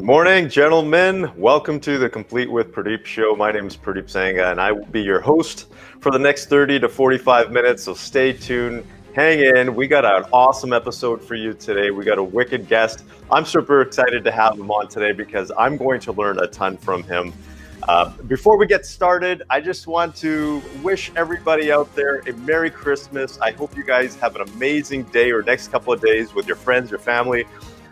Morning, gentlemen. Welcome to the Complete with Purdeep Show. My name is Purdeep Sangha, and I will be your host for the next 30 to 45 minutes, so stay tuned. Hang in. We got an awesome episode for you today. We got a wicked guest. I'm super excited to have him on today because I'm going to learn a ton from him. Before we get started, I just want to wish everybody out there a Merry Christmas. I hope you guys have an amazing day or next couple of days with your friends, your family.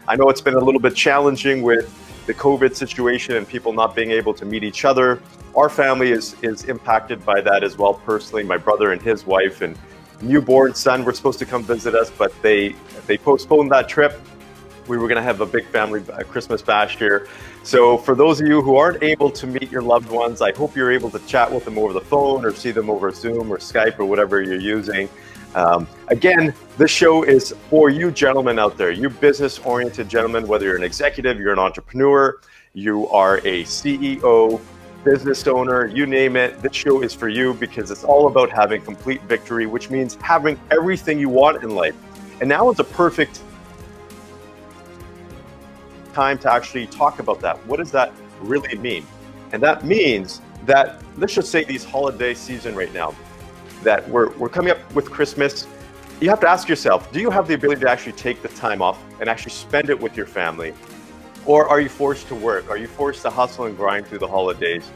I know it's been a little bit challenging with the COVID situation and people not being able to meet each other. Our family is impacted by that as well personally. My brother and his wife and newborn son were supposed to come visit us, but they postponed that trip. We were going to have a big family Christmas bash here. So for those of you who aren't able to meet your loved ones, I hope you're able to chat with them over the phone or see them over Zoom or Skype or whatever you're using. Again, this show is for you gentlemen out there, you business-oriented gentlemen, whether you're an executive, you're an entrepreneur, you are a CEO, business owner, you name it. This show is for you because it's all about having complete victory, which means having everything you want in life. And now is a perfect time to actually talk about that. What does that really mean? And that means that, let's just say these holiday season right now, that we're coming up with Christmas. You have to ask yourself, do you have the ability to actually take the time off and actually spend it with your family? Or are you forced to work? Are you forced to hustle and grind through the holidays?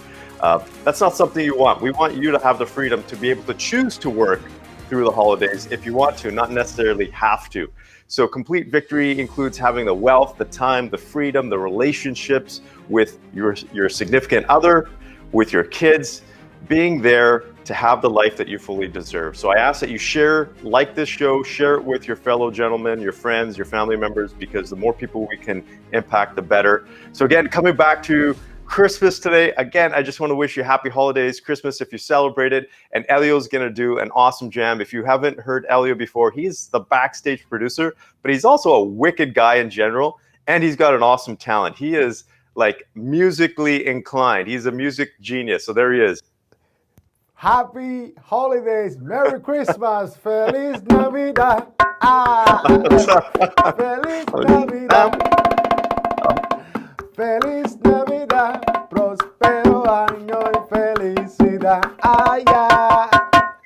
That's not something you want. We want you to have the freedom to be able to choose to work through the holidays if you want to, not necessarily have to. So complete victory includes having the wealth, the time, the freedom, the relationships with your significant other, with your kids, being there to have the life that you fully deserve. So I ask that you like this show, share it with your fellow gentlemen, your friends, your family members, because the more people we can impact, the better. So again, coming back to Christmas today, again, I just want to wish you happy holidays, Christmas if you celebrate it. And Elio's going to do an awesome jam. If you haven't heard Elio before, he's the backstage producer, but he's also a wicked guy in general. And he's got an awesome talent. He is like musically inclined. He's a music genius. So there he is. Happy holidays, Merry Christmas, Feliz Navidad, Feliz Navidad, Feliz Navidad, Prospero año y felicidad, yeah.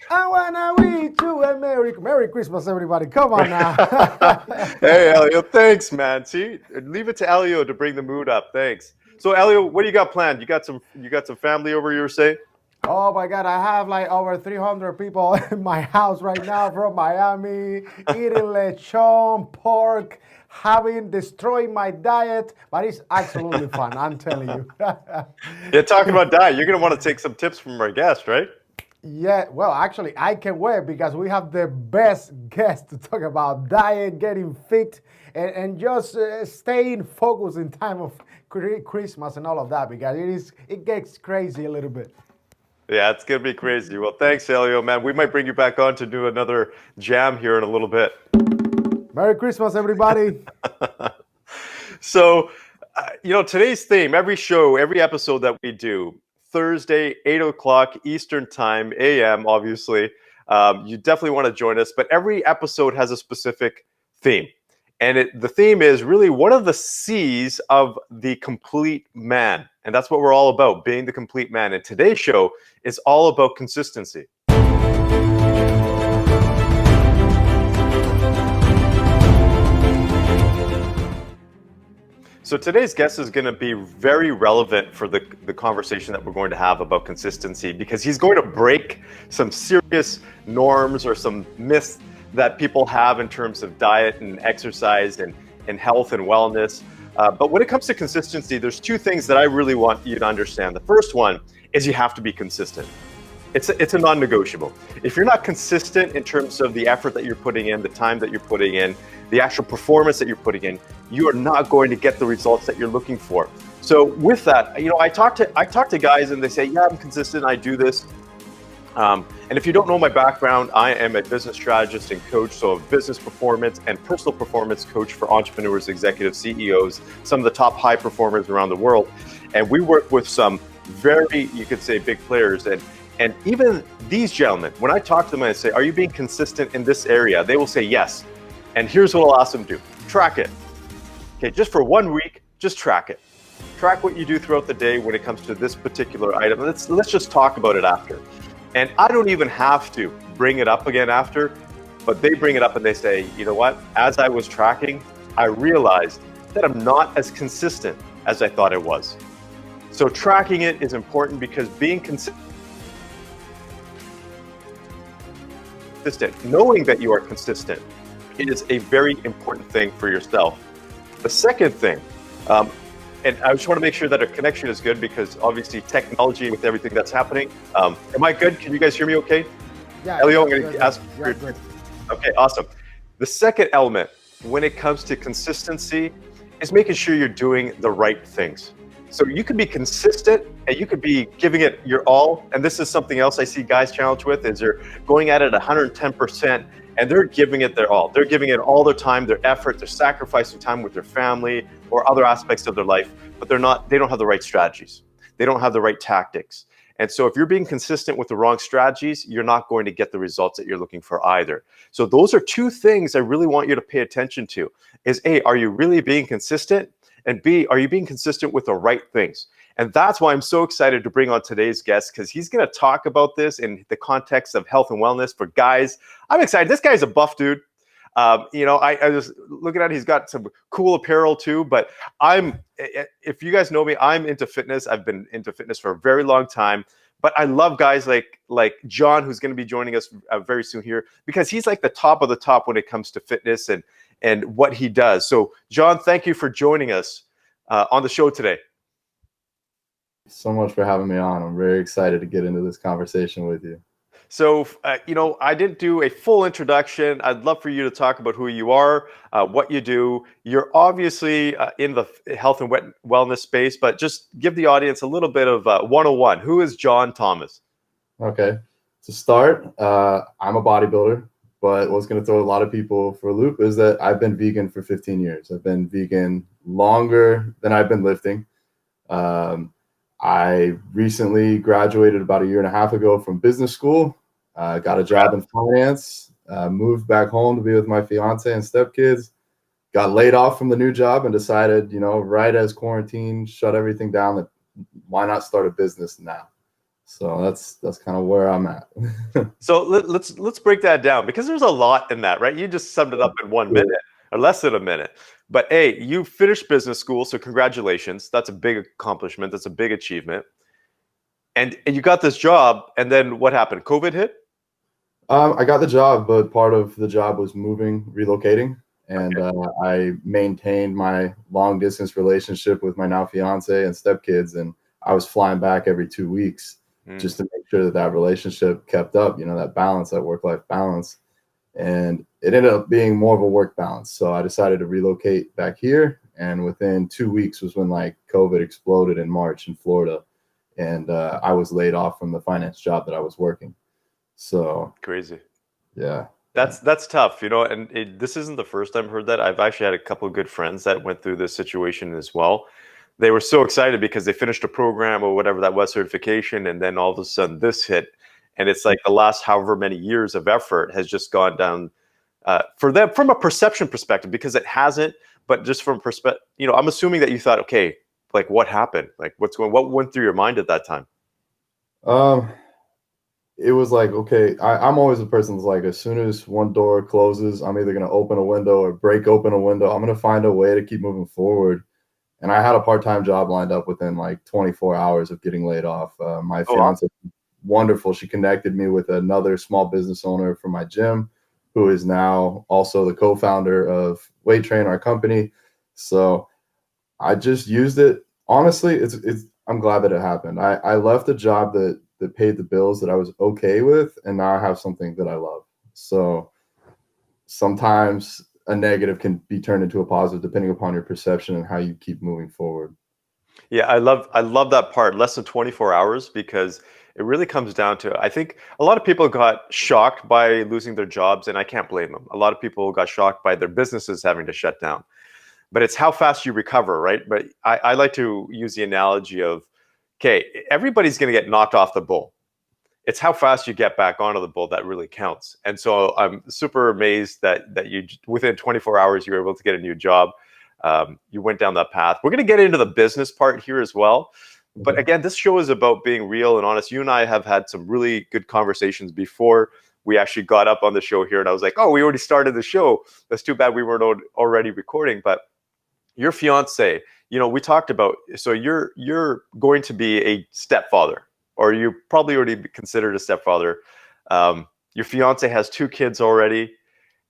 I wanna wish you a Merry Christmas, everybody. Come on now. Hey, Elio, thanks, man. See, leave it to Elio to bring the mood up. Thanks. So, Elio, what do you got planned? You got some family over, you were saying? Oh my God, I have like over 300 people in my house right now from Miami, eating lechon, pork, destroying my diet, but it's absolutely fun, I'm telling you. Yeah, talking about diet, you're going to want to take some tips from our guest, right? Yeah, well, actually, I can wait because we have the best guest to talk about diet, getting fit, and just staying focused in time of Christmas and all of that, because it gets crazy a little bit. Yeah, it's going to be crazy. Well, thanks, Elio, man. We might bring you back on to do another jam here in a little bit. Merry Christmas, everybody. So, today's theme, every episode that we do, Thursday, 8 o'clock Eastern Time, AM, obviously. You definitely want to join us, but every episode has a specific theme. And the theme is really one of the C's of the complete man. And that's what we're all about, being the complete man. And today's show is all about consistency. So today's guest is going to be very relevant for the conversation that we're going to have about consistency, because he's going to break some serious norms or some myths that people have in terms of diet and exercise and health and wellness. But when it comes to consistency, there's two things that I really want you to understand. The first one is you have to be consistent. It's a non-negotiable. If you're not consistent in terms of the effort that you're putting in, the time that you're putting in, the actual performance that you're putting in, you are not going to get the results that you're looking for. So with that, I talk to guys and they say, yeah, I'm consistent, I do this. And if you don't know my background, I am a business strategist and coach, so a business performance and personal performance coach for entrepreneurs, executives, CEOs, some of the top high performers around the world. And we work with some very, you could say, big players. And even these gentlemen, when I talk to them and I say, are you being consistent in this area? They will say yes. And here's what I'll ask them to do. Track it. Okay, just for 1 week, just track it. track what you do throughout the day when it comes to this particular item. Let's just talk about it after. And I don't even have to bring it up again after, but they bring it up and they say, you know what? As I was tracking, I realized that I'm not as consistent as I thought it was. So tracking it is important because being consistent, knowing that you are consistent, is a very important thing for yourself. The second thing, and I just want to make sure that our connection is good because obviously technology with everything that's happening. Am I good? Can you guys hear me okay? Yeah. Elio, I'm going to ask. Good. Okay, awesome. The second element when it comes to consistency is making sure you're doing the right things. So you could be consistent and you could be giving it your all. And this is something else I see guys challenged with is they're going at it 110% and they're giving it their all. They're giving it all their time, their effort, they're sacrificing time with their family or other aspects of their life, but they don't have the right strategies. They don't have the right tactics. And so if you're being consistent with the wrong strategies, you're not going to get the results that you're looking for either. So those are two things I really want you to pay attention to is A, are you really being consistent? And B, are you being consistent with the right things? And that's why I'm so excited to bring on today's guest because he's going to talk about this in the context of health and wellness for guys. I'm excited. This guy's a buff dude. I was looking at it, he's got some cool apparel too, but if you guys know me, I'm into fitness. I've been into fitness for a very long time, but I love guys like John, who's going to be joining us very soon here, because he's like the top of the top when it comes to fitness and what he does. So John, thank you for joining us on the show today. So much for having me on. I'm very excited to get into this conversation with you. So, I didn't do a full introduction. I'd love for you to talk about who you are, what you do. You're obviously in the health and wellness space, but just give the audience a little bit of 101. Who is John Thomas? Okay. To start, I'm a bodybuilder, but what's going to throw a lot of people for a loop is that I've been vegan for 15 years. I've been vegan longer than I've been lifting. I recently graduated about a year and a half ago from business school, got a job in finance, moved back home to be with my fiance and stepkids, got laid off from the new job and decided, right as quarantine shut everything down, that why not start a business now? So that's kind of where I'm at. So let's break that down because there's a lot in that, right? You just summed it up in 1 minute or less than a minute. But A, you finished business school, so congratulations. That's a big accomplishment. That's a big achievement. And you got this job, and then what happened? COVID hit? I got the job, but part of the job was relocating. And okay. I maintained my long distance relationship with my now fiance and stepkids. And I was flying back every 2 weeks just to make sure that relationship kept up, that balance, that work-life balance. And it ended up being more of a work balance. So I decided to relocate back here. And within 2 weeks was when COVID exploded in March in Florida. And I was laid off from the finance job that I was working. So crazy. Yeah. That's tough, and this isn't the first time I've heard that. I've actually had a couple of good friends that went through this situation as well. They were so excited because they finished a program or whatever that was, certification, and then all of a sudden this hit. And it's like the last however many years of effort has just gone down for them from a perception perspective, because it hasn't, but just from perspective, I'm assuming that you thought, okay, what happened? What went through your mind at that time? It was okay, I'm always a person that's as soon as one door closes, I'm either going to open a window or break open a window. I'm going to find a way to keep moving forward. And I had a part-time job lined up within 24 hours of getting laid off. My fiance, wonderful. She connected me with another small business owner from my gym, who is now also the co-founder of Weight Train, our company. So I just used it. Honestly, I'm glad that it happened. I left a job that paid the bills that I was okay with, and now I have something that I love. So sometimes a negative can be turned into a positive depending upon your perception and how you keep moving forward. Yeah, I love that part, less than 24 hours, because it really comes down to, I think a lot of people got shocked by losing their jobs, and I can't blame them. A lot of people got shocked by their businesses having to shut down. But it's how fast you recover, right? But I like to use the analogy of, okay, everybody's going to get knocked off the bull. It's how fast you get back onto the bull that really counts. And so I'm super amazed that you, within 24 hours, you were able to get a new job. you went down that path. We're going to get into the business part here as well. But Mhm. again, this show is about being real and honest. You and I have had some really good conversations before we actually got up on the show here. And I was like, oh, we already started the show. That's too bad we weren't already recording. But your fiance, we talked about, so you're going to be a stepfather, or you probably already considered a stepfather. Your fiance has 2 kids already.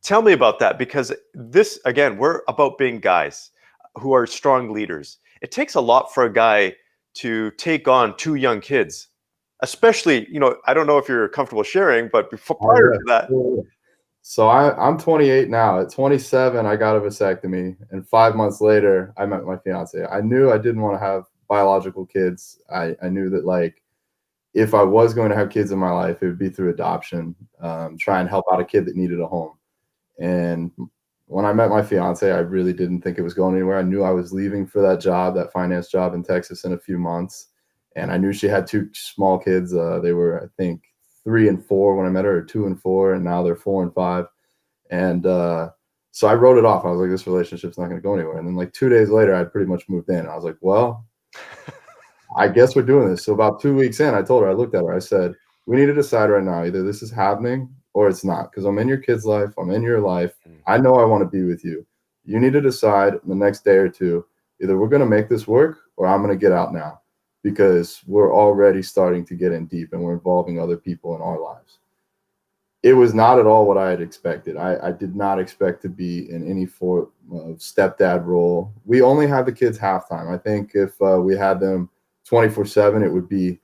Tell me about that, because this, again, we're about being guys who are strong leaders. It takes a lot for a guy to take on 2 young kids, especially, I don't know if you're comfortable sharing, but before, Oh, prior yeah. to that. Yeah. So I'm 28 now. At 27, I got a vasectomy, and 5 months later, I met my fiance. I knew I didn't want to have biological kids. I knew that, like, if I was going to have kids in my life, it would be through adoption, try and help out a kid that needed a home. And when I met my fiance, I really didn't think it was going anywhere. I knew I was leaving for that job, that finance job in Texas, in a few months. And I knew she had 2 small kids. They were, I think, 3 and 4 when I met her, or 2 and 4, and now they're 4 and 5. And so I wrote it off. I was like, this relationship's not going to go anywhere. And then, like, 2 days later, I pretty much moved in. I was like, well, I guess we're doing this. So about 2 weeks in, I told her, I looked at her, I said, we need to decide right now, either this is happening or it's not, because I'm in your kid's life, I'm in your life. I know I want to be with you. You need to decide in the next day or two, either we're going to make this work or I'm going to get out now, because we're already starting to get in deep and we're involving other people in our lives. It was not at all what I had expected. I did not expect to be in any form of stepdad role. We only had the kids half-time. I think if we had them 24/7,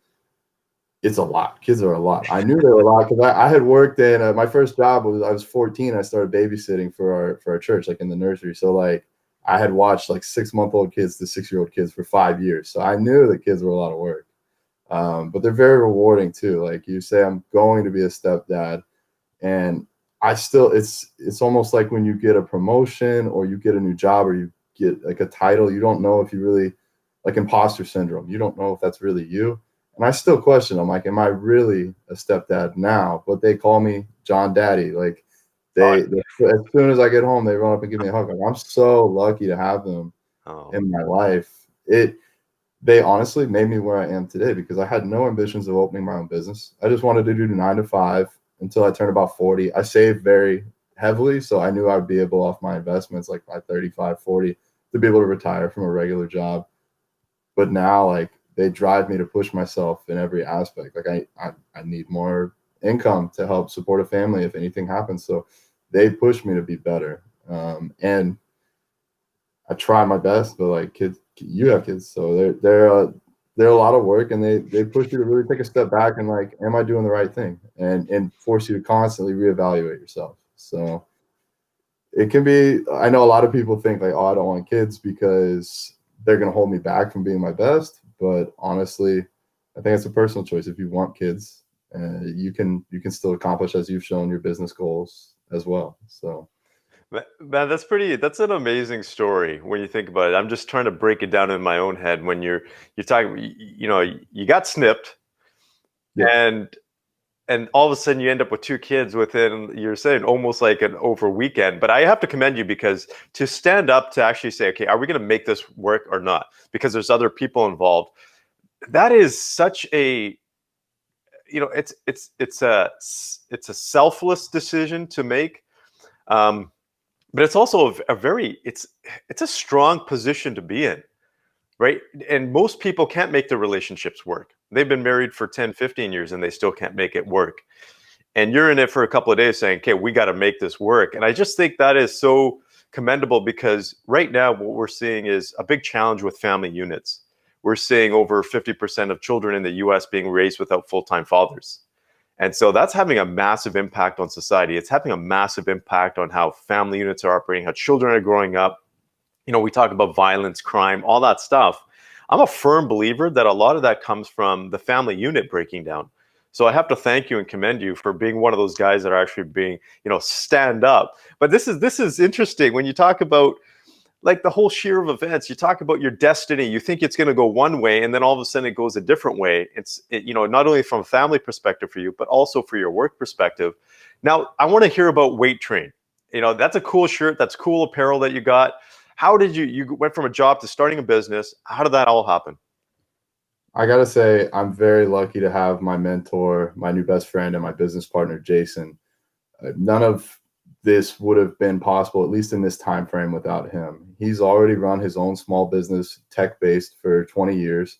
it's a lot. Kids are a lot. I knew they were a lot because I had worked in my first job was, I was 14. I started babysitting for our church, like in the nursery. So, like, I had watched, like, 6-month-old kids to 6-year-old kids for 5 years. So I knew that kids were a lot of work. But they're very rewarding too. Like, you say, I'm going to be a stepdad, and it's almost like when you get a promotion or you get a new job or you get, like, a title, you don't know if you really, like, imposter syndrome. You don't know if that's really you. And I still question, I'm like, am I really a stepdad now? But they call me John Daddy. Like, as soon as I get home, they run up and give me a hug. Like, I'm so lucky to have them in my life. They honestly made me where I am today, because I had no ambitions of opening my own business. I just wanted to do 9 to 5 until I turned about 40. I saved very heavily, so I knew I'd be able, off my investments, like by 35, 40, to be able to retire from a regular job. But now, like, they drive me to push myself in every aspect. Like, I need more income to help support a family if anything happens. So they push me to be better. And I try my best, but, like, kids, you have kids, so they're a lot of work, and they push you to really take a step back and, like, am I doing the right thing? And force you to constantly reevaluate yourself. So it can be, I know a lot of people think, like, oh, I don't want kids because they're going to hold me back from being my best. But honestly, I think it's a personal choice. If you want kids, you can still accomplish, as you've shown, your business goals as well. So, Man, that's an amazing story when you think about it. I'm just trying to break it down in my own head. When you're talking, you got snipped, yeah. and all of a sudden you end up with 2 kids within, you're saying, almost like an over weekend. But I have to commend you, because to stand up to actually say, okay, are we going to make this work or not? Because there's other people involved. That is such a, it's a selfless decision to make. But it's also a very, it's a strong position to be in, right? And most people can't make their relationships work. They've been married for 10, 15 years and they still can't make it work. And you're in it for a couple of days saying, okay, we got to make this work. And I just think that is so commendable, because right now what we're seeing is a big challenge with family units. We're seeing over 50% of children in the US being raised without full-time fathers. And so that's having a massive impact on society. It's having a massive impact on how family units are operating, how children are growing up. We talk about violence, crime, all that stuff. I'm a firm believer that a lot of that comes from the family unit breaking down. So I have to thank you and commend you for being one of those guys that are actually being, stand up. But this is interesting when you talk about, like, the whole sheer of events. You talk about your destiny. You think it's going to go one way, and then all of a sudden it goes a different way. It's not only from a family perspective for you, but also for your work perspective. Now, I want to hear about Weight Train. That's a cool shirt. That's cool apparel that you got. How did you went from a job to starting a business? How did that all happen? I gotta say, I'm very lucky to have my mentor, my new best friend, and my business partner, Jason. None of this would have been possible, at least in this time frame, without him. He's already run his own small business, tech-based, for 20 years.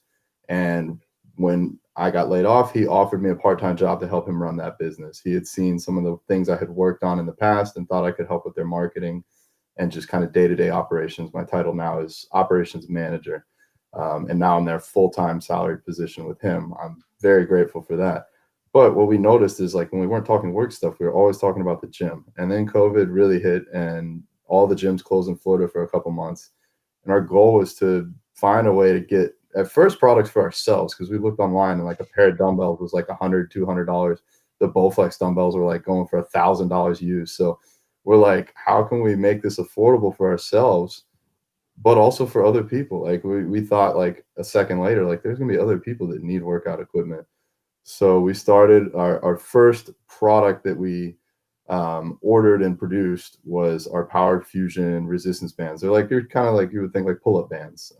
And when I got laid off, he offered me a part-time job to help him run that business. He had seen some of the things I had worked on in the past and thought I could help with their marketing and just kind of day-to-day operations. My title now is operations manager. And now I'm their full-time salaried position with him. I'm very grateful for that. But what we noticed is, like, when we weren't talking work stuff, we were always talking about the gym. And then COVID really hit and all the gyms closed in Florida for a couple months. And our goal was to find a way to get at first products for ourselves, because we looked online and like a pair of dumbbells was like $100, $200. The Bowflex dumbbells were like going for $1,000 used. So we're like, how can we make this affordable for ourselves, but also for other people? Like we thought, like, a second later, like, there's gonna be other people that need workout equipment. So we started our first product that we ordered and produced was our Powered Fusion resistance bands. They're kind of like you would think like pull-up bands,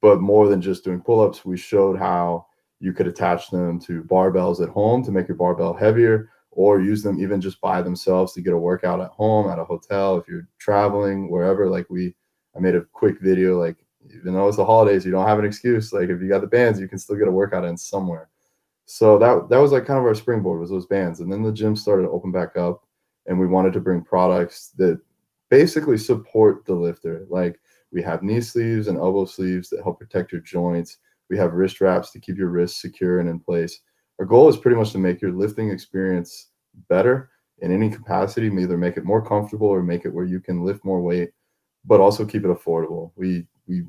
but more than just doing pull-ups. We showed how you could attach them to barbells at home to make your barbell heavier, or use them even just by themselves to get a workout at home, at a hotel, if you're traveling, wherever. I made a quick video, like, even though it's the holidays, you don't have an excuse. Like, if you got the bands, you can still get a workout in somewhere. So that was like kind of our springboard, was those bands. And then the gym started to open back up, and we wanted to bring products that basically support the lifter. Like, we have knee sleeves and elbow sleeves that help protect your joints. We have wrist wraps to keep your wrists secure and in place. Our goal is pretty much to make your lifting experience better in any capacity, either make it more comfortable or make it where you can lift more weight, but also keep it affordable. We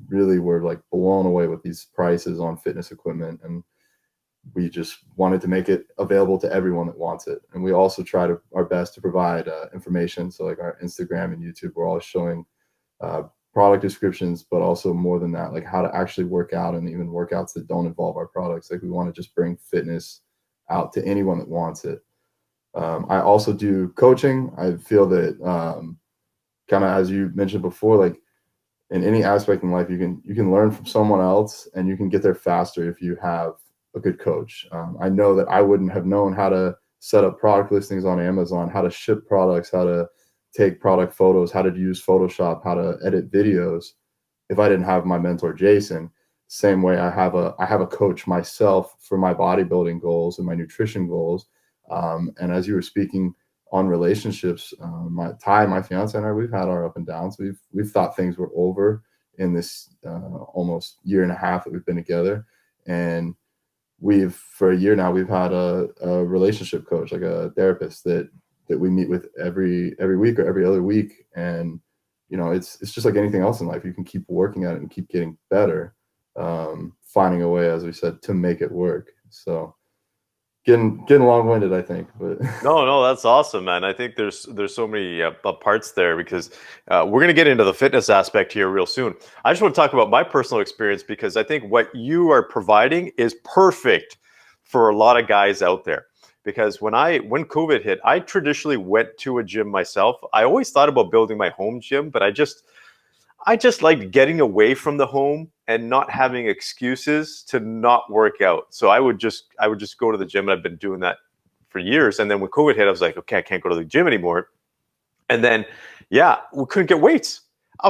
really were like blown away with these prices on fitness equipment, and we just wanted to make it available to everyone that wants it. And we also try our best to provide information. So like our Instagram and YouTube, we're always showing product descriptions, but also more than that, like how to actually work out, and even workouts that don't involve our products. Like, we want to just bring fitness out to anyone that wants it. I also do coaching. I feel that kind of, as you mentioned before, like, in any aspect in life, you can learn from someone else, and you can get there faster if you have a good coach. I know that I wouldn't have known how to set up product listings on Amazon, how to ship products, how to take product photos, how to use Photoshop, how to edit videos, if I didn't have my mentor, Jason. Same way, I have a coach myself for my bodybuilding goals and my nutrition goals. And as you were speaking on relationships, my fiance and I, we've had our up and downs. We've thought things were over in this almost year and a half that we've been together. And for a year now, we've had a relationship coach, like a therapist that we meet with every week or every other week. And, it's just like anything else in life. You can keep working at it and keep getting better, finding a way, as we said, to make it work. So getting long-winded, I think, but No, that's awesome, man. I think there's so many parts there, because we're going to get into the fitness aspect here real soon. I just want to talk about my personal experience, because I think what you are providing is perfect for a lot of guys out there. Because when COVID hit, I traditionally went to a gym myself. I always thought about building my home gym, but I just liked getting away from the home and not having excuses to not work out. So I would just go to the gym, and I've been doing that for years. And then when COVID hit, I was like, okay, I can't go to the gym anymore. And then, we couldn't get weights. I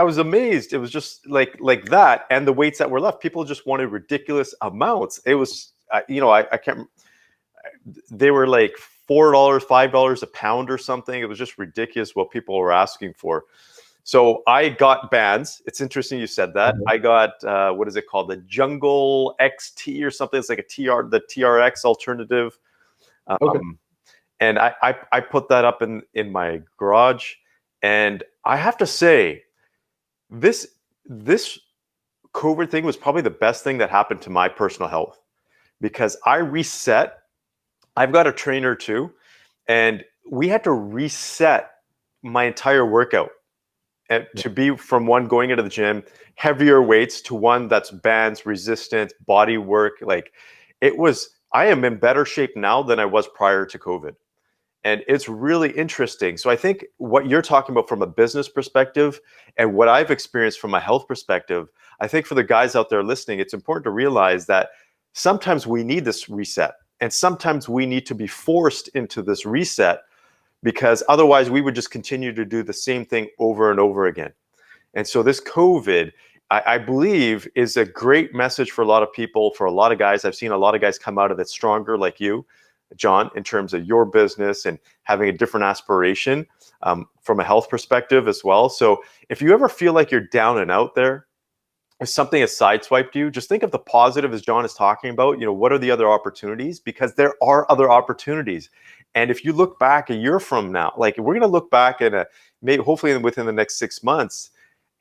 was amazed. It was just like that. And the weights that were left, people just wanted ridiculous amounts. It was, I can't, they were like $4, $5 a pound or something. It was just ridiculous what people were asking for. So I got bands. It's interesting you said that. I got, what is it called? The Jungle XT or something. It's like the TRX alternative. Okay. And I put that up in my garage. And I have to say, this COVID thing was probably the best thing that happened to my personal health, because I reset. I've got a trainer too, and we had to reset my entire workout. And to be from one going into the gym, heavier weights, to one that's bands, resistance, body work. Like, I am in better shape now than I was prior to COVID. And it's really interesting. So I think what you're talking about from a business perspective and what I've experienced from a health perspective, I think for the guys out there listening, it's important to realize that sometimes we need this reset. And sometimes we need to be forced into this reset, because otherwise we would just continue to do the same thing over and over again. And so this COVID, I believe, is a great message for a lot of people, for a lot of guys. I've seen a lot of guys come out of it stronger, like you, John, in terms of your business and having a different aspiration from a health perspective as well. So if you ever feel like you're down and out there, if something has sideswiped you, just think of the positive, as John is talking about. What are the other opportunities? Because there are other opportunities. And if you look back a year from now, like we're going to look back at maybe hopefully within the next 6 months,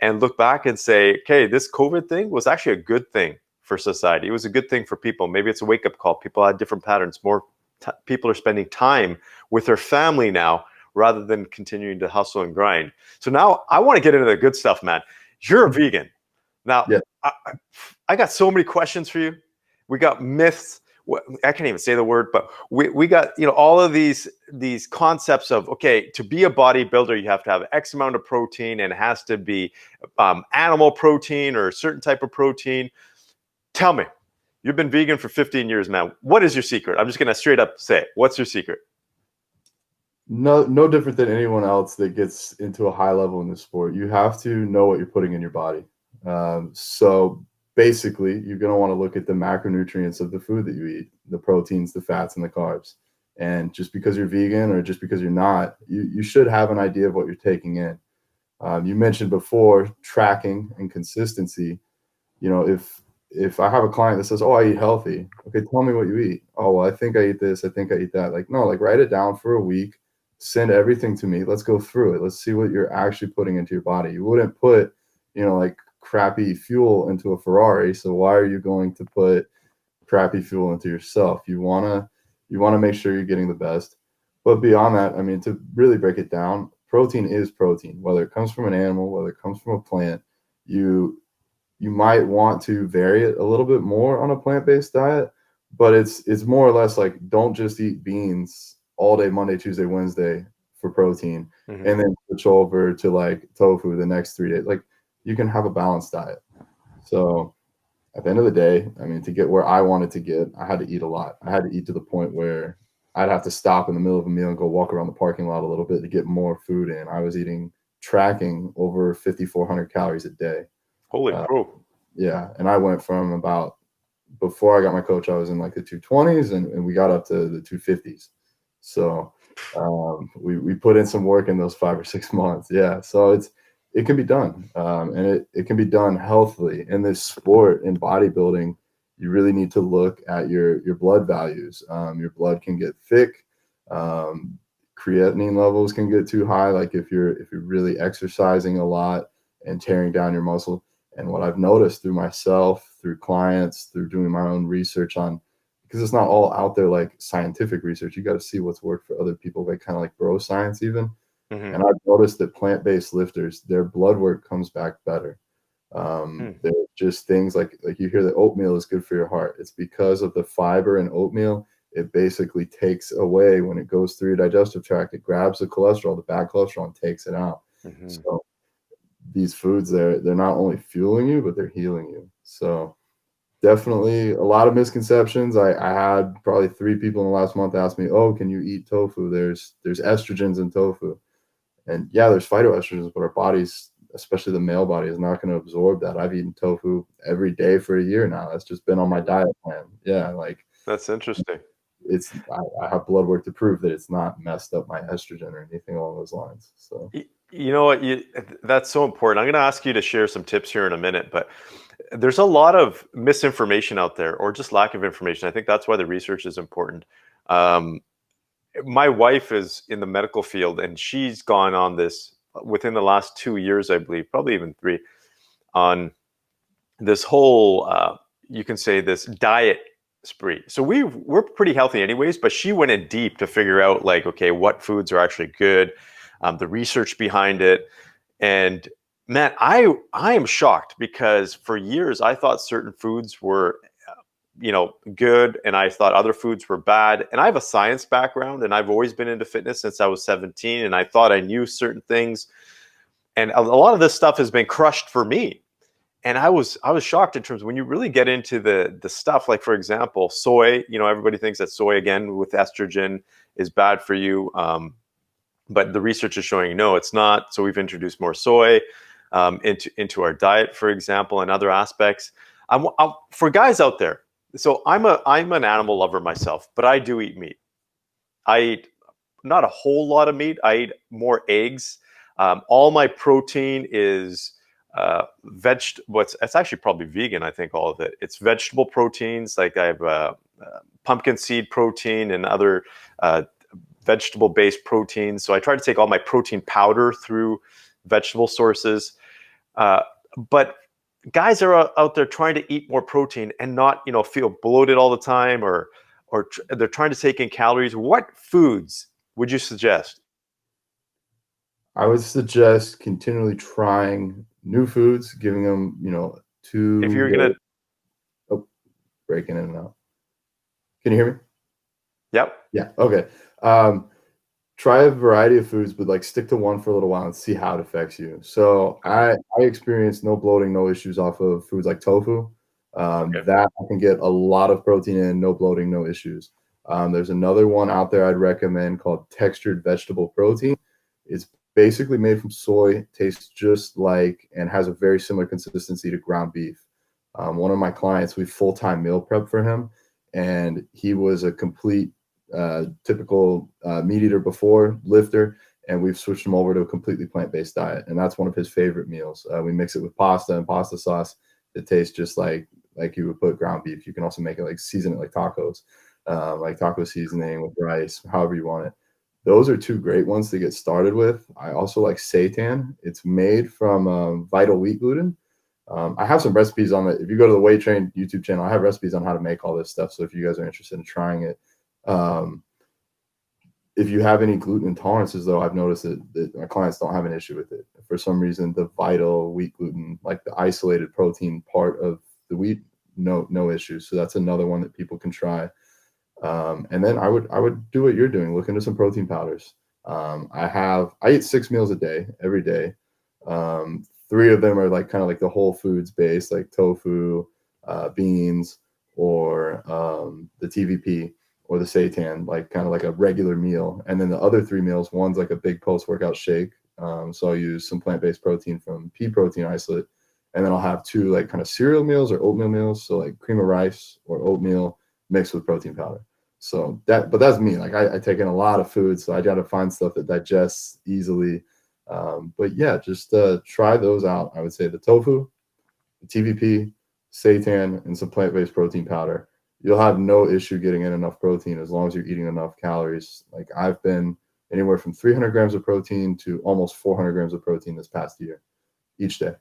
and look back and say, okay, this COVID thing was actually a good thing for society. It was a good thing for people. Maybe it's a wake-up call. People had different patterns. More people are spending time with their family now rather than continuing to hustle and grind. So now I want to get into the good stuff, man. You're a vegan. Now, Yeah. I got so many questions for you. We got myths. I can't even say the word, but we got all of these concepts of, okay, to be a bodybuilder, you have to have X amount of protein, and it has to be animal protein or a certain type of protein. Tell me, you've been vegan for 15 years now. What is your secret? I'm just going to straight up say it. What's your secret? No different than anyone else that gets into a high level in this sport. You have to know what you're putting in your body. So basically, you're going to want to look at the macronutrients of the food that you eat, the proteins, the fats, and the carbs. And just because you're vegan or just because you're not, you should have an idea of what you're taking in. You mentioned before tracking and consistency. If I have a client that says, "Oh, I eat healthy," okay, tell me what you eat. "Oh, well, I think I eat this. I think I eat that." Like, no, like write it down for a week. Send everything to me. Let's go through it. Let's see what you're actually putting into your body. You wouldn't put, like crappy fuel into a Ferrari. So why are you going to put crappy fuel into yourself? You wanna make sure you're getting the best. But beyond that, I mean, to really break it down, protein is protein, whether it comes from an animal, whether it comes from a plant. You might want to vary it a little bit more on a plant-based diet, but it's more or less like, don't just eat beans all day, Monday, Tuesday, Wednesday for protein, and then switch over to like tofu the next 3 days. Like, you can have a balanced diet. So at the end of the day, I mean, to get where I wanted to get, I had to eat a lot. I had to eat to the point where I'd have to stop in the middle of a meal and go walk around the parking lot a little bit to get more food in. I was tracking over 5,400 calories a day. Holy crow. Yeah. And I went from about, before I got my coach, I was in like the 220s, and we got up to the 250s. So we put in some work in those 5 or 6 months. Yeah. So it can be done. And it can be done healthily. In this sport, in bodybuilding, you really need to look at your blood values. Your blood can get thick. Creatinine levels can get too high. Like if you're really exercising a lot and tearing down your muscle. And what I've noticed through myself, through clients, through doing my own research on, because it's not all out there like scientific research. You got to see what's worked for other people, like kind of like bro science even. And I've noticed that plant-based lifters, their blood work comes back better. They're just things like you hear that oatmeal is good for your heart. It's because of the fiber in oatmeal. It basically takes away, when it goes through your digestive tract, it grabs the cholesterol, the bad cholesterol, and takes it out. So these foods, they're not only fueling you, but they're healing you. So definitely a lot of misconceptions. I had probably 3 people in the last month ask me, "Oh, can you eat tofu? There's estrogens in tofu." And yeah, there's phytoestrogens, but our bodies, especially the male body, is not going to absorb that. I've eaten tofu every day for a year now. That's just been on my diet plan. Yeah, like That's interesting. I have blood work to prove that it's not messed up my estrogen or anything along those lines. So You know what? That's so important. I'm going to ask you to share some tips here in a minute, but there's a lot of misinformation out there, or just lack of information. I think that's why the research is important. My wife is in the medical field, and she's gone on this within the last 2 years, I believe, probably even 3, on this whole, you can say, this diet spree. So we're pretty healthy anyways, but she went in deep to figure out, like, okay, what foods are actually good, the research behind it. And man, I am shocked, because for years I thought certain foods were good, and I thought other foods were bad. And I have a science background, and I've always been into fitness since I was 17, and I thought I knew certain things. And a lot of this stuff has been crushed for me. And I was shocked in terms of when you really get into the stuff, like, for example, soy. Everybody thinks that soy, again, with estrogen, is bad for you. But the research is showing no, it's not. So we've introduced more soy into our diet, for example, and other aspects. For guys out there, so I'm an animal lover myself, but I do eat meat. I eat not a whole lot of meat. I eat more eggs. All my protein is it's actually probably vegan. I think all of it. It's vegetable proteins. Like I have pumpkin seed protein and other vegetable-based proteins. So I try to take all my protein powder through vegetable sources. But guys are out there trying to eat more protein and not, feel bloated all the time, or they're trying to take in calories. What foods would you suggest? I would suggest continually trying new foods, giving them, If you're gonna, breaking in and out. Can you hear me? Yep. Yeah. Okay. Try a variety of foods, but like stick to one for a little while and see how it affects you. So I experienced no bloating, no issues off of foods like tofu. That I can get a lot of protein in, no bloating, no issues. There's another one out there I'd recommend called textured vegetable protein. It's basically made from soy, tastes just like, and has a very similar consistency to ground beef. One of my clients, we full-time meal prep for him, and he was a complete typical meat eater before, lifter, and we've switched him over to a completely plant-based diet, and that's one of his favorite meals. We mix it with pasta and pasta sauce. It tastes just like you would put ground beef. You can also make it season it like tacos, like taco seasoning with rice, however you want it. Those are two great ones to get started with. I also like seitan. It's made from vital wheat gluten. I have some recipes on it. If you go to the Weight Train YouTube channel, I have recipes on how to make all this stuff. So if you guys are interested in trying it, if you have any gluten intolerances, though, I've noticed that my clients don't have an issue with it. For some reason, the vital wheat gluten, like the isolated protein part of the wheat, no issues. So that's another one that people can try. And then I would do what you're doing. Look into some protein powders. I eat 6 meals a day, every day. 3 of them are kind of the whole foods based, like tofu, beans, or the TVP or the seitan, kind of like a regular meal. And then the other 3 meals, one's like a big post-workout shake. So I'll use some plant-based protein from pea protein isolate. And then I'll have 2 kind of cereal meals or oatmeal meals. So like cream of rice or oatmeal mixed with protein powder. So but that's me. I take in a lot of food, so I got to find stuff that digests easily. But yeah, just try those out. I would say the tofu, the TVP, seitan, and some plant-based protein powder. You'll have no issue getting in enough protein as long as you're eating enough calories. I've been anywhere from 300 grams of protein to almost 400 grams of protein this past year, each day.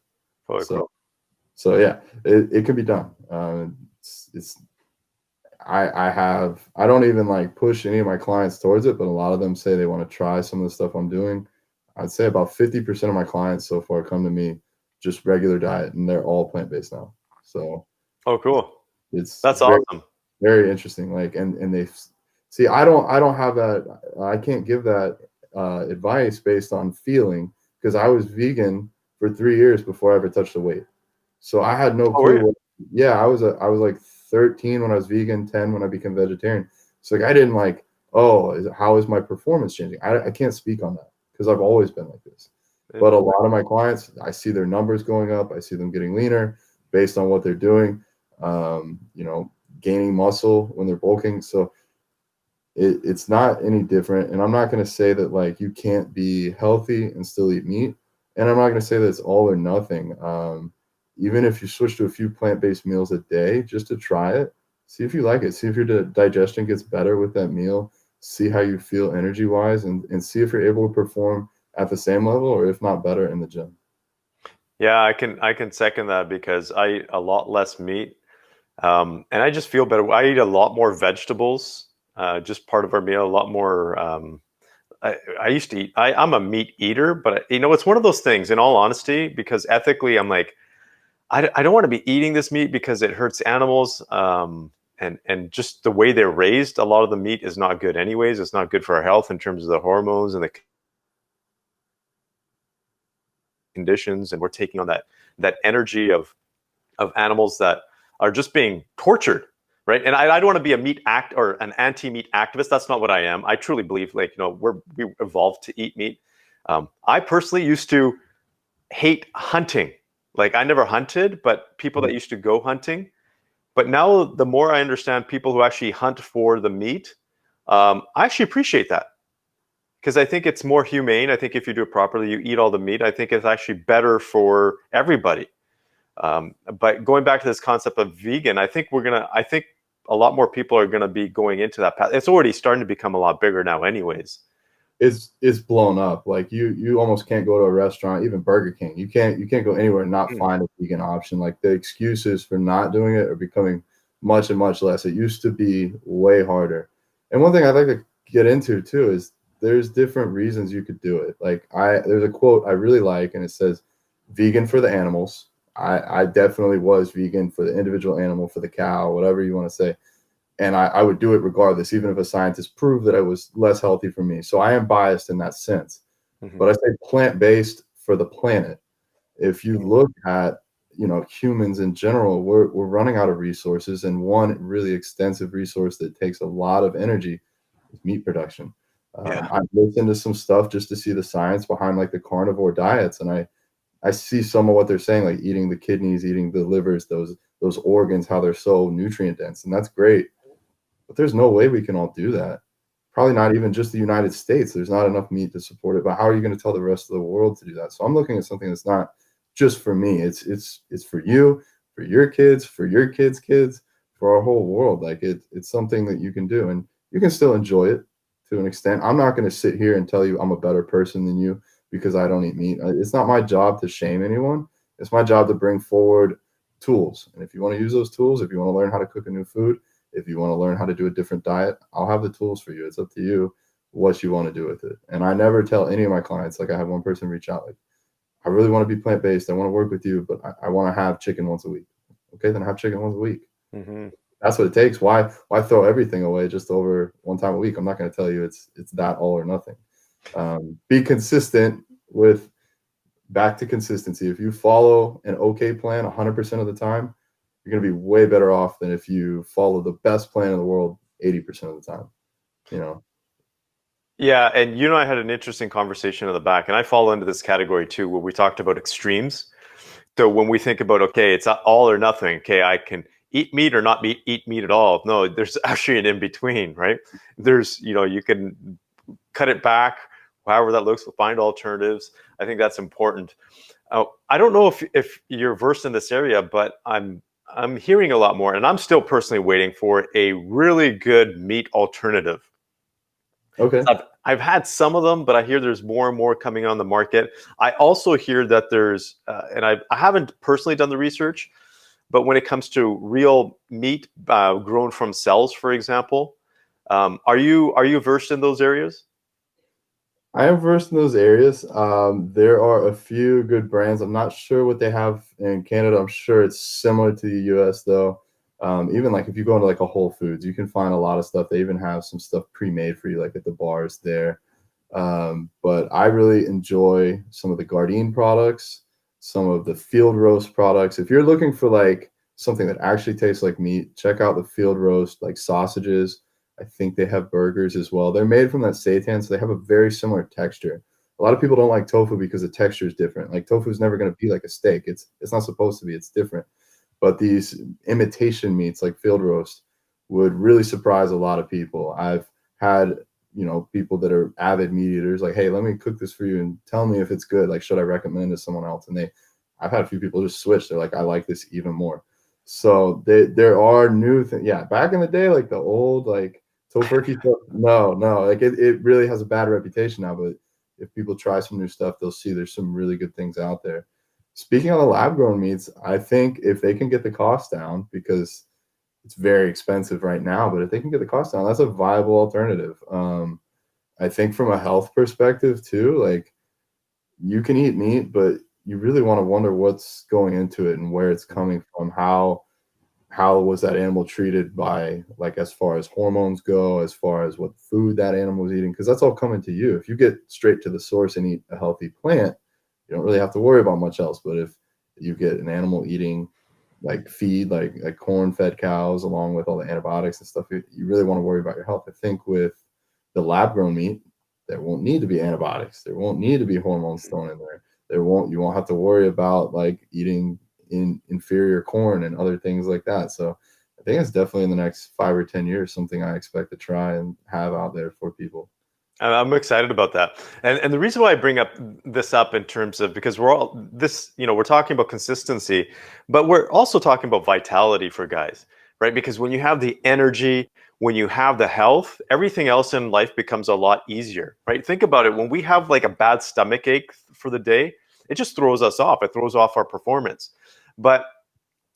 So yeah, it can be done. I don't even push any of my clients towards it, but a lot of them say they want to try some of the stuff I'm doing. I'd say about 50% of my clients so far come to me just regular diet, and they're all plant-based now. So cool. That's awesome. Very interesting. And they see, I don't have that. I can't give that advice based on feeling, because I was vegan for 3 years before I ever touched a weight. So I had no clue. I was like 13 when I was vegan, 10 when I became vegetarian. So I didn't how is my performance changing? I can't speak on that because I've always been like this. But a lot of my clients, I see their numbers going up. I see them getting leaner based on what they're doing, gaining muscle when they're bulking. So it's not any different. And I'm not going to say that you can't be healthy and still eat meat. And I'm not going to say that it's all or nothing. Even if you switch to a few plant-based meals a day, just to try it, see if you like it, see if your digestion gets better with that meal, see how you feel energy-wise, and see if you're able to perform at the same level, or if not better, in the gym. Yeah, I can second that, because I eat a lot less meat, and I just feel better. I eat a lot more vegetables, just part of our meal, a lot more. I used to eat. I'm a meat eater, but it's one of those things. In all honesty, because ethically, I'm I don't want to be eating this meat because it hurts animals. and just the way they're raised, a lot of the meat is not good anyways. It's not good for our health in terms of the hormones and the conditions, and we're taking on that energy of animals that are just being tortured, right? And I don't want to be a meat act or an anti-meat activist. That's not what I am. I truly believe, like, we evolved to eat meat. I personally used to hate hunting. Like, I never hunted, but people that used to go hunting. But now the more I understand people who actually hunt for the meat, I actually appreciate that, because I think it's more humane. I think if you do it properly, you eat all the meat. I think it's actually better for everybody. But going back to this concept of vegan, I think a lot more people are gonna be going into that path. It's already starting to become a lot bigger now, anyways. It's blown up. Like you almost can't go to a restaurant, even Burger King. You can't go anywhere and not find a vegan option. Like, the excuses for not doing it are becoming much and much less. It used to be way harder. And one thing I'd like to get into too is there's different reasons you could do it. Like, there's a quote I really like, and it says, "Vegan for the animals." I definitely was vegan for the individual animal, for the cow, whatever you want to say. And I would do it regardless, even if a scientist proved that it was less healthy for me. So I am biased in that sense. But I say plant-based for the planet. If you look at, humans in general, we're running out of resources, and one really extensive resource that takes a lot of energy is meat production. I've listened to some stuff just to see the science behind, like, the carnivore diets, and I see some of what they're saying, like eating the kidneys, eating the livers, those organs, how they're so nutrient dense, and that's great. But there's no way we can all do that. Probably not even just the United States. There's not enough meat to support it. But how are you going to tell the rest of the world to do that? So I'm looking at something that's not just for me. It's for you, for your kids, for your kids' kids, for our whole world. Like, it's something that you can do, and you can still enjoy it to an extent. I'm not going to sit here and tell you I'm a better person than you because I don't eat meat. It's not my job to shame anyone. It's my job to bring forward tools. And if you want to use those tools, if you want to learn how to cook a new food, if you want to learn how to do a different diet, I'll have the tools for you. It's up to you what you want to do with it. And I never tell any of my clients, like, I have one person reach out, like, I really want to be plant-based. I want to work with you, but I want to have chicken once a week. Okay, then have chicken once a week. That's what it takes. Why throw everything away just over one time a week? I'm not going to tell you it's that all or nothing. Be consistent with, back to consistency. If you follow an okay plan 100% of the time, you're going to be way better off than if you follow the best plan in the world 80% of the time. Yeah, and I had an interesting conversation in the back, and I fall into this category too, where we talked about extremes. So when we think about, okay, it's all or nothing. Okay, I can eat meat or not eat meat at all. No, there's actually an in between, right? There's, you can cut it back, however that looks. We'll find alternatives. I think that's important. I don't know if you're versed in this area, but I'm hearing a lot more, and I'm still personally waiting for a really good meat alternative. Okay. I've had some of them, but I hear there's more and more coming on the market. I also hear that there's, and I haven't personally done the research, but when it comes to real meat grown from cells, for example, are you versed in those areas? I am versed in those areas. There are a few good brands. I'm not sure what they have in Canada. I'm sure it's similar to the US though. Even like if you go into like a Whole Foods, you can find a lot of stuff. They even have some stuff pre-made for you, like at the bars there. But I really enjoy some of the Gardein products, some of the field roast products. If you're looking for like something that actually tastes like meat, check out the field roast, like sausages. I think they have burgers as well. They're made from that seitan, so they have a very similar texture. A lot of people don't like tofu because the texture is different. Like, tofu is never going to be like a steak. It's not supposed to be. It's different. But these imitation meats like field roast would really surprise a lot of people. I've had, people that are avid meat eaters like, hey, let me cook this for you and tell me if it's good. Like, should I recommend it to someone else? And I've had a few people just switch. They're like, I like this even more. So there are new things. Yeah, back in the day, like the old like tofurkey stuff. No, like it really has a bad reputation now. But if people try some new stuff, they'll see there's some really good things out there. Speaking of the lab grown meats, I think if they can get the cost down, because it's very expensive right now, but if they can get the cost down, that's a viable alternative. I think from a health perspective too, like, you can eat meat, but you really want to wonder what's going into it and where it's coming from, how how was that animal treated by, like, as far as hormones go, as far as what food that animal was eating, because that's all coming to you. If you get straight to the source and eat a healthy plant, you don't really have to worry about much else. But if you get an animal eating like feed, like corn-fed cows, along with all the antibiotics and stuff, you really want to worry about your health. I think with the lab-grown meat, there won't need to be antibiotics. There won't need to be hormones thrown in there. You won't have to worry about like eating in inferior corn and other things like that. So I think it's definitely in the next 5 or 10 years something I expect to try and have out there for people. I'm excited about that. And the reason why I bring this up in terms of, because we're talking about consistency, but we're also talking about vitality for guys, right? Because when you have the energy, when you have the health, everything else in life becomes a lot easier, right? Think about it. When we have like a bad stomach ache for the day, it just throws us off. It throws off our performance. But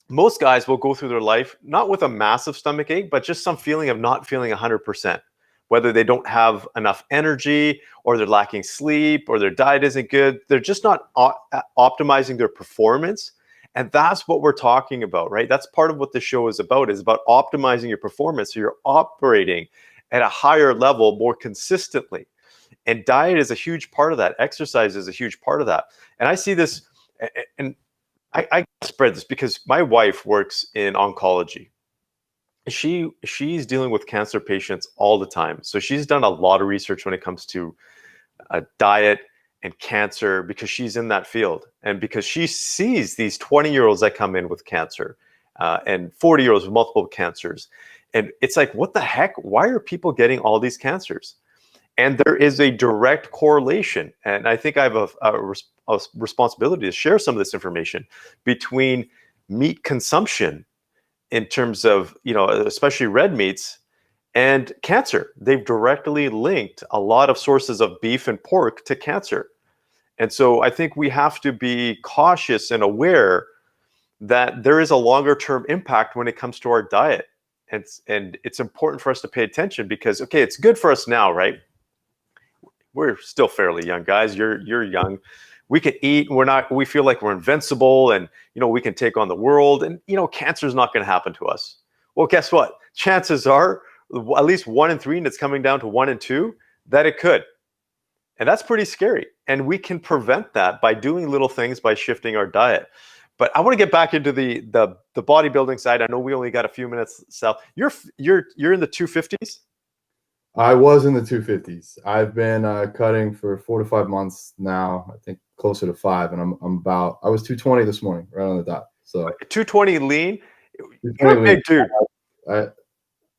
most guys will go through their life not with a massive stomach ache, but just some feeling of not feeling 100%. Whether they don't have enough energy, or they're lacking sleep, or their diet isn't good, they're just not optimizing their performance. And that's what we're talking about, right? That's part of what the show is about optimizing your performance. So you're operating at a higher level more consistently. And diet is a huge part of that. Exercise is a huge part of that. And I see this, and I spread this because my wife works in oncology. She's dealing with cancer patients all the time. So she's done a lot of research when it comes to diet and cancer, because she's in that field, and because she sees these 20-year-olds that come in with cancer and 40-year-olds with multiple cancers. And it's like, what the heck? Why are people getting all these cancers? And there is a direct correlation. And I think I have a responsibility to share some of this information between meat consumption, in terms of, especially red meats, and cancer. They've directly linked a lot of sources of beef and pork to cancer. And so I think we have to be cautious and aware that there is a longer term impact when it comes to our diet. And it's important for us to pay attention, because, okay, it's good for us now, right? We're still fairly young, guys. You're young. We can eat. We feel like we're invincible, and we can take on the world, and cancer is not going to happen to us. Well, guess what? Chances are at least 1 in 3, and it's coming down to 1 in 2, that it could. And that's pretty scary. And we can prevent that by doing little things, by shifting our diet. But I want to get back into the bodybuilding side. I know we only got a few minutes, Sal. You're in the 250s? I was in the 250s. I've been cutting for 4 to 5 months now. I think closer to 5, and I was 220 this morning, right on the dot. So 220 lean. You're a big dude.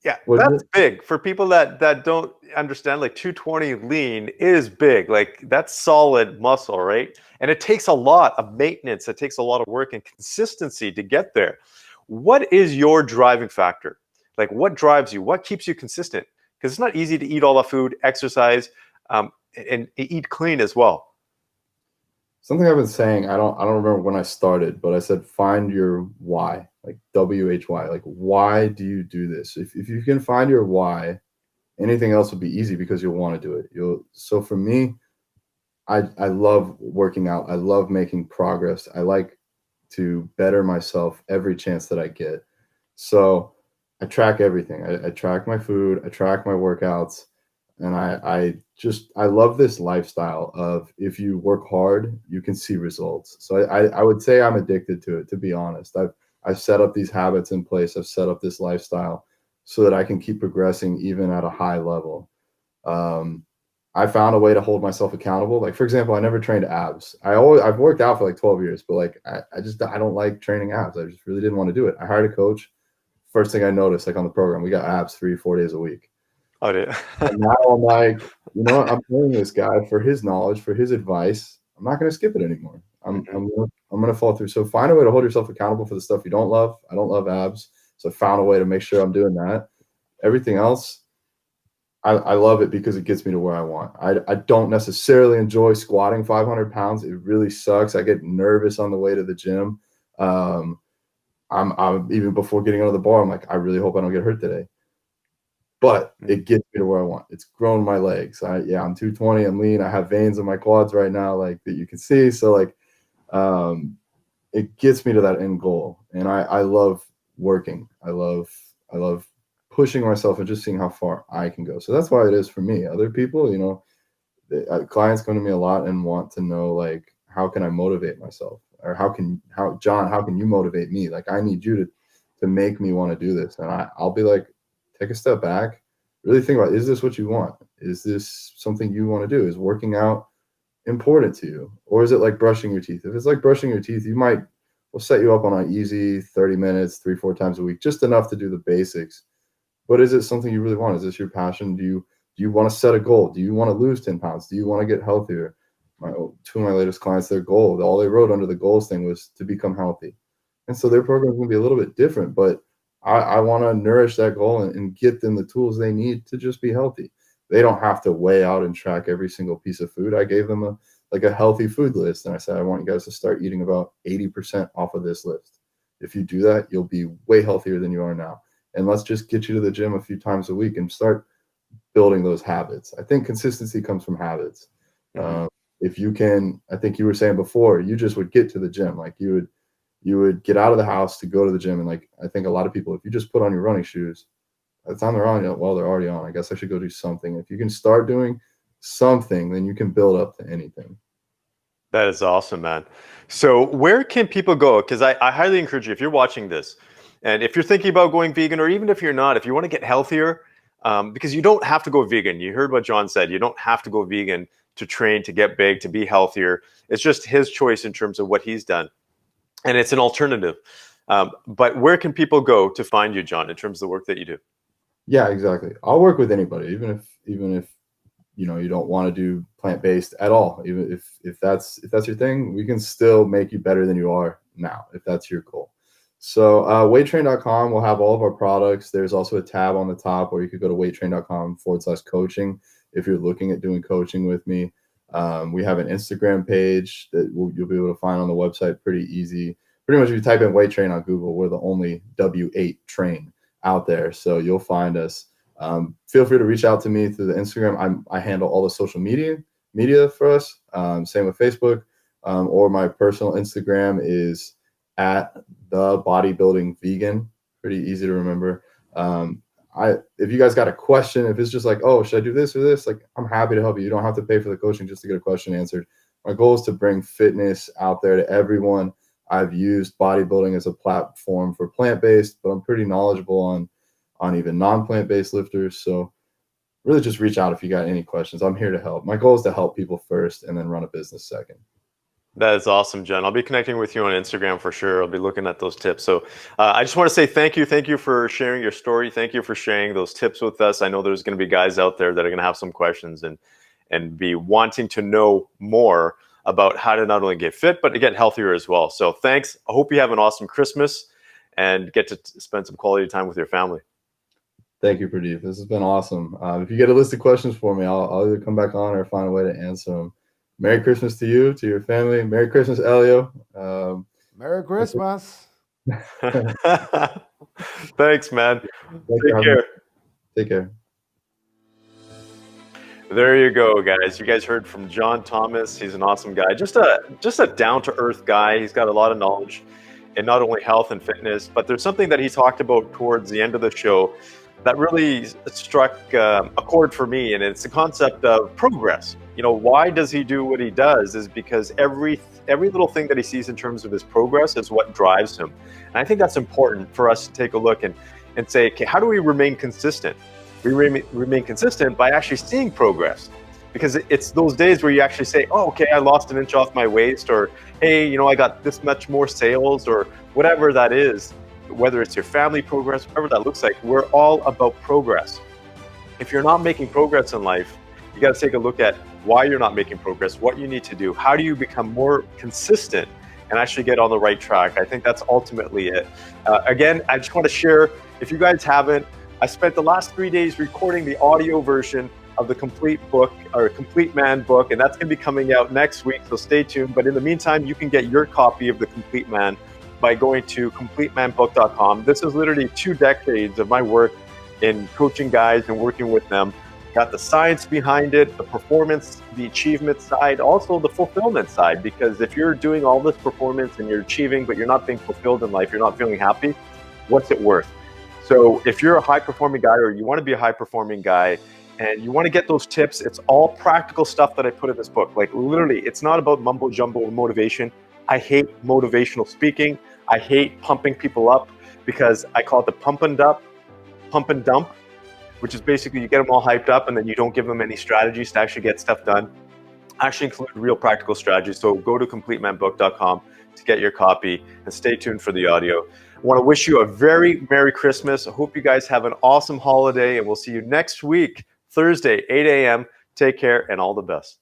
Yeah, that's big for people that don't understand. Like 220 lean is big. Like that's solid muscle, right? And it takes a lot of maintenance. It takes a lot of work and consistency to get there. What is your driving factor? Like, what drives you? What keeps you consistent? Because it's not easy to eat all the food, exercise, and eat clean as well. Something I've been saying, I don't remember when I started, but I said, find your why, like WHY. Like, why do you do this? If you can find your why, anything else will be easy, because you'll want to do it. So for me, I love working out. I love making progress. I like to better myself every chance that I get. So I track everything. I track my food. I track my workouts. And I love this lifestyle of, if you work hard, you can see results. So I would say I'm addicted to it, to be honest. I've set up these habits in place. I've set up this lifestyle so that I can keep progressing even at a high level. I found a way to hold myself accountable. Like, for example, I never trained abs. I've worked out for like 12 years, but like, I don't like training abs. I just really didn't want to do it. I hired a coach. First thing I noticed, like on the program, we got abs 3-4 days a week. Oh, dude. And now I'm like, what? I'm paying this guy for his knowledge, for his advice. I'm not going to skip it anymore. I'm going to follow through. So find a way to hold yourself accountable for the stuff you don't love. I don't love abs. So I found a way to make sure I'm doing that. Everything else, I love it because it gets me to where I want. I don't necessarily enjoy squatting 500 pounds. It really sucks. I get nervous on the way to the gym. I'm even before getting out of the bar, I'm like, I really hope I don't get hurt today. But it gets me to where I want. It's grown my legs. I'm 220. I'm lean. I have veins in my quads right now, like that you can see. So like, it gets me to that end goal. And I love working. I love pushing myself and just seeing how far I can go. So that's why it is for me. Other people, you know, clients come to me a lot and want to know, like, how can I motivate myself, or John, how can you motivate me? Like, I need you to make me want to do this. And I'll be like, take a step back, really think about, is this what you want? Is this something you want to do? Is working out important to you? Or is it like brushing your teeth? If it's like brushing your teeth, we'll set you up on an easy 30 minutes, 3-4 times a week, just enough to do the basics. But is it something you really want? Is this your passion? Do you want to set a goal? Do you want to lose 10 pounds? Do you want to get healthier? Two of my latest clients, their goal, all they wrote under the goals thing was to become healthy. And so their program is going to be a little bit different, but I want to nourish that goal and get them the tools they need to just be healthy. They don't have to weigh out and track every single piece of food. I gave them a healthy food list. And I said, I want you guys to start eating about 80% off of this list. If you do that, you'll be way healthier than you are now. And let's just get you to the gym a few times a week and start building those habits. I think consistency comes from habits. Mm-hmm. If you can, I think you were saying before, you just would get to the gym. Like you would get out of the house to go to the gym. And like, I think a lot of people, if you just put on your running shoes, by the time they're on, well, they're already on. I guess I should go do something. If you can start doing something, then you can build up to anything. That is awesome, man. So where can people go? Because I highly encourage you, if you're watching this, and if you're thinking about going vegan, or even if you're not, if you want to get healthier, because you don't have to go vegan. You heard what John said. You don't have to go vegan to train, to get big, to be healthier. It's just his choice in terms of what he's done. And it's an alternative. But where can people go to find you, John, in terms of the work that you do? Yeah, exactly. I'll work with anybody, even if you know you don't want to do plant-based at all. Even if that's your thing, we can still make you better than you are now, if that's your goal. So weighttrain.com will have all of our products. There's also a tab on the top where you could go to weighttrain.com/coaching if you're looking at doing coaching with me. We have an Instagram page that you'll be able to find on the website pretty easy. Pretty much if you type in weight train on Google, we're the only W8 train out there. So you'll find us. Feel free to reach out to me through the Instagram. I handle all the social media for us. Same with Facebook, or my personal Instagram is at the bodybuilding vegan. Pretty easy to remember. If you guys got a question, if it's just like, oh, should I do this or this? Like, I'm happy to help you. You don't have to pay for the coaching just to get a question answered. My goal is to bring fitness out there to everyone. I've used bodybuilding as a platform for plant-based, but I'm pretty knowledgeable on even non-plant-based lifters. So really just reach out if you got any questions. I'm here to help. My goal is to help people first and then run a business second. That is awesome, Jen. I'll be connecting with you on Instagram for sure. I'll be looking at those tips. So I just want to say thank you. Thank you for sharing your story. Thank you for sharing those tips with us. I know there's going to be guys out there that are going to have some questions and be wanting to know more about how to not only get fit, but to get healthier as well. So thanks. I hope you have an awesome Christmas and get to spend some quality time with your family. Thank you, Purdeep. This has been awesome. If you get a list of questions for me, I'll either come back on or find a way to answer them. Merry Christmas to you, to your family. Merry Christmas, Elio. Merry Christmas. Thanks, man. Take care. Take care. There you go, guys. You guys heard from John Thomas. He's an awesome guy. Just a down-to-earth guy. He's got a lot of knowledge in not only health and fitness, but there's something that he talked about towards the end of the show that really struck a chord for me, and it's the concept of progress. You know, why does he do what he does? Is because every little thing that he sees in terms of his progress is what drives him. And I think that's important for us to take a look and say, okay, how do we remain consistent? We remain consistent by actually seeing progress, because it's those days where you actually say, oh, okay, I lost an inch off my waist, or hey, you know, I got this much more sales, or whatever that is. Whether it's your family progress, whatever that looks like, we're all about progress. If you're not making progress in life, you got to take a look at why you're not making progress, what you need to do, how do you become more consistent and actually get on the right track. I think that's ultimately it. Again, I just want to share, if you guys haven't, I spent the last 3 days recording the audio version of the complete book, or Complete Man book, and that's going to be coming out next week, so stay tuned. But in the meantime, you can get your copy of the Complete Man by going to CompleteManBook.com. This is literally 2 decades of my work in coaching guys and working with them. Got the science behind it, the performance, the achievement side, also the fulfillment side, because if you're doing all this performance and you're achieving, but you're not being fulfilled in life, you're not feeling happy, what's it worth? So if you're a high performing guy, or you want to be a high performing guy, and you want to get those tips, it's all practical stuff that I put in this book. Like literally, it's not about mumbo jumbo or motivation. I hate motivational speaking. I hate pumping people up, because I call it the pump and dump, which is basically you get them all hyped up and then you don't give them any strategies to actually get stuff done. I actually include real practical strategies. So go to completemanbook.com to get your copy, and stay tuned for the audio. I want to wish you a very Merry Christmas. I hope you guys have an awesome holiday, and we'll see you next week, Thursday, 8 a.m. Take care and all the best.